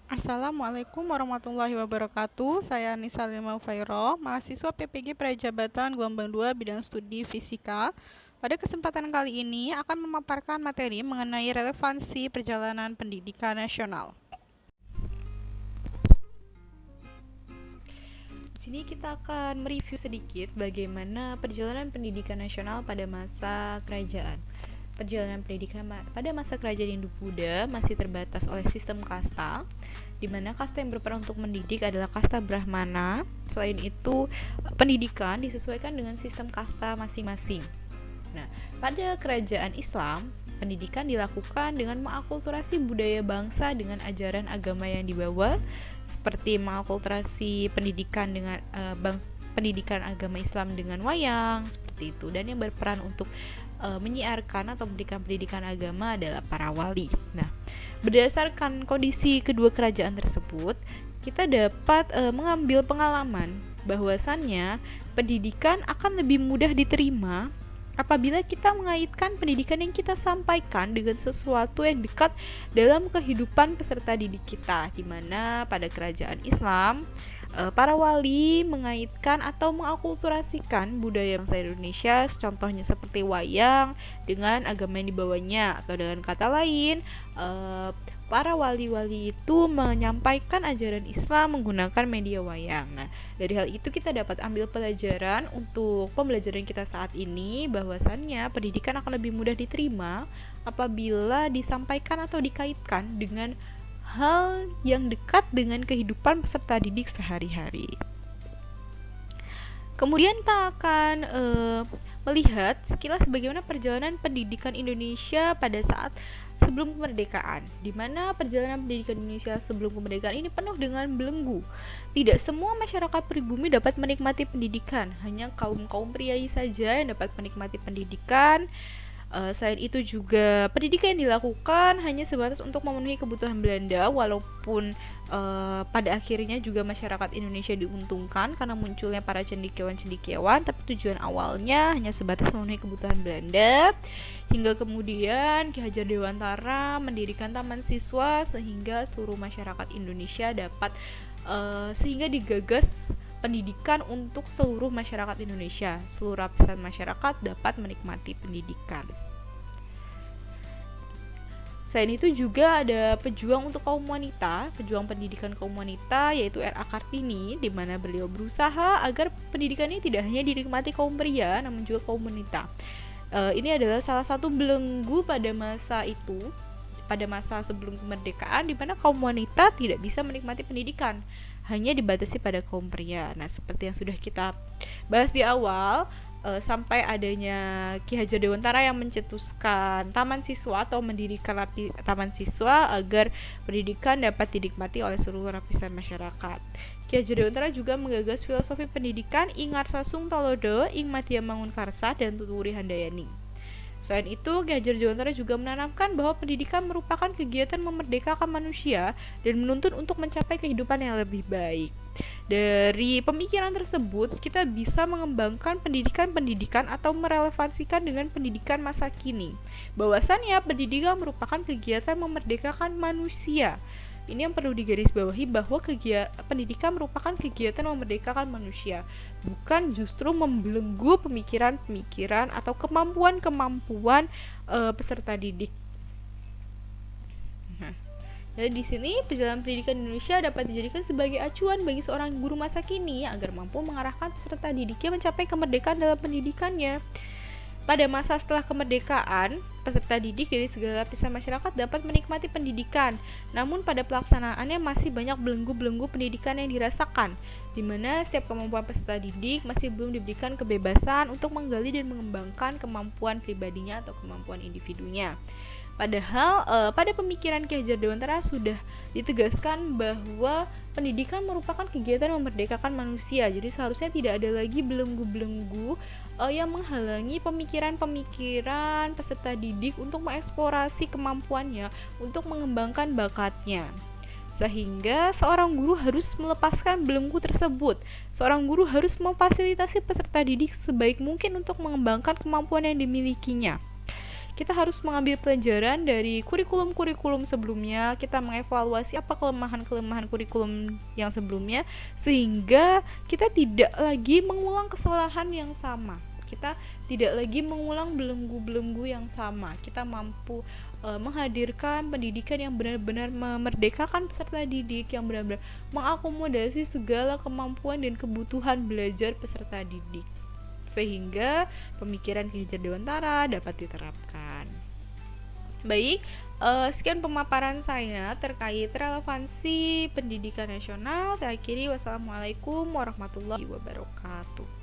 Assalamualaikum warahmatullahi wabarakatuh. Saya Nisa Lima Fairo, mahasiswa PPG Prajabatan Gelombang 2 bidang studi fisika. Pada kesempatan kali ini akan memaparkan materi mengenai relevansi perjalanan pendidikan nasional. Di sini kita akan mereview sedikit bagaimana perjalanan pendidikan nasional pada masa kerajaan. Perjalanan pendidikan pada masa kerajaan Hindu-Buddha masih terbatas oleh sistem kasta, di mana kasta yang berperan untuk mendidik adalah kasta Brahmana. Selain itu, pendidikan disesuaikan dengan sistem kasta masing-masing. Nah, pada kerajaan Islam, pendidikan dilakukan dengan mengakulturasi budaya bangsa dengan ajaran agama yang dibawa, seperti mengakulturasi pendidikan dengan pendidikan agama Islam dengan wayang, seperti itu. Dan yang berperan untuk menyiarkan atau memberikan pendidikan agama adalah para wali. Nah, berdasarkan kondisi kedua kerajaan tersebut, kita dapat mengambil pengalaman bahwasannya pendidikan akan lebih mudah diterima apabila kita mengaitkan pendidikan yang kita sampaikan dengan sesuatu yang dekat dalam kehidupan peserta didik kita, di mana pada kerajaan Islam para wali mengaitkan atau mengakulturasikan budaya bangsa Indonesia, contohnya seperti wayang dengan agama yang dibawanya, atau dengan kata lain, para wali-wali itu menyampaikan ajaran Islam menggunakan media wayang. Nah, dari hal itu kita dapat ambil pelajaran untuk pembelajaran kita saat ini, bahwasannya pendidikan akan lebih mudah diterima apabila disampaikan atau dikaitkan dengan hal yang dekat dengan kehidupan peserta didik sehari-hari. Kemudian kita akan melihat sekilas bagaimana perjalanan pendidikan Indonesia pada saat sebelum kemerdekaan, di mana perjalanan pendidikan Indonesia sebelum kemerdekaan ini penuh dengan belenggu. Tidak semua masyarakat pribumi dapat menikmati pendidikan, hanya kaum-kaum priai saja yang dapat menikmati pendidikan. Selain itu juga pendidikan yang dilakukan hanya sebatas untuk memenuhi kebutuhan Belanda, walaupun pada akhirnya juga masyarakat Indonesia diuntungkan karena munculnya para cendekiawan-cendekiawan, tapi tujuan awalnya hanya sebatas memenuhi kebutuhan Belanda. Hingga kemudian Ki Hajar Dewantara mendirikan taman siswa sehingga seluruh masyarakat Indonesia dapat sehingga digagas pendidikan untuk seluruh masyarakat Indonesia. Seluruh lapisan masyarakat dapat menikmati pendidikan. Selain itu juga ada pejuang untuk kaum wanita, pejuang pendidikan kaum wanita, yaitu R.A. Kartini, di mana beliau berusaha agar pendidikan ini tidak hanya dinikmati kaum pria, namun juga kaum wanita. Ini adalah salah satu belenggu pada masa itu, pada masa sebelum kemerdekaan, di mana kaum wanita tidak bisa menikmati pendidikan, hanya dibatasi pada kaum pria. Nah, seperti yang sudah kita bahas di awal, sampai adanya Ki Hajar Dewantara yang mencetuskan taman siswa atau mendirikan taman siswa agar pendidikan dapat dinikmati oleh seluruh lapisan masyarakat. Ki Hajar Dewantara juga menggagas filosofi pendidikan Ingar Sasung Talodo, Ing Madya Mangunkarsa, dan Tuturi Handayani. Selain itu, Ki Hajar Dewantara juga menanamkan bahwa pendidikan merupakan kegiatan memerdekakan manusia dan menuntun untuk mencapai kehidupan yang lebih baik. Dari pemikiran tersebut, kita bisa mengembangkan pendidikan-pendidikan atau merelevansikan dengan pendidikan masa kini. Bahwasannya, pendidikan merupakan kegiatan memerdekakan manusia. Ini yang perlu digarisbawahi, bahwa pendidikan merupakan kegiatan memerdekakan manusia, bukan justru membelenggu pemikiran-pemikiran atau kemampuan-kemampuan peserta didik. Jadi di sini perjalanan pendidikan Indonesia dapat dijadikan sebagai acuan bagi seorang guru masa kini agar mampu mengarahkan peserta didiknya mencapai kemerdekaan dalam pendidikannya. Pada masa setelah kemerdekaan, peserta didik dari segala lapisan masyarakat dapat menikmati pendidikan, namun pada pelaksanaannya masih banyak belenggu-belenggu pendidikan yang dirasakan, di mana setiap kemampuan peserta didik masih belum diberikan kebebasan untuk menggali dan mengembangkan kemampuan pribadinya atau kemampuan individunya. Padahal pada pemikiran Ki Hajar Dewantara sudah ditegaskan bahwa pendidikan merupakan kegiatan memerdekakan manusia. Jadi seharusnya tidak ada lagi belenggu-belenggu yang menghalangi pemikiran-pemikiran peserta didik untuk mengeksplorasi kemampuannya, untuk mengembangkan bakatnya. Sehingga seorang guru harus melepaskan belenggu tersebut. Seorang guru harus memfasilitasi peserta didik sebaik mungkin untuk mengembangkan kemampuan yang dimilikinya. Kita harus mengambil pelajaran dari kurikulum-kurikulum sebelumnya, kita mengevaluasi apa kelemahan-kelemahan kurikulum yang sebelumnya, sehingga kita tidak lagi mengulang kesalahan yang sama. Kita tidak lagi mengulang belenggu-belenggu yang sama. Kita mampu menghadirkan pendidikan yang benar-benar memerdekakan peserta didik, yang benar-benar mengakomodasi segala kemampuan dan kebutuhan belajar peserta didik, sehingga pemikiran kinerja dewantara dapat diterapkan. Baik, sekian pemaparan saya terkait relevansi pendidikan nasional. Saya akhiri, wassalamualaikum warahmatullahi wabarakatuh.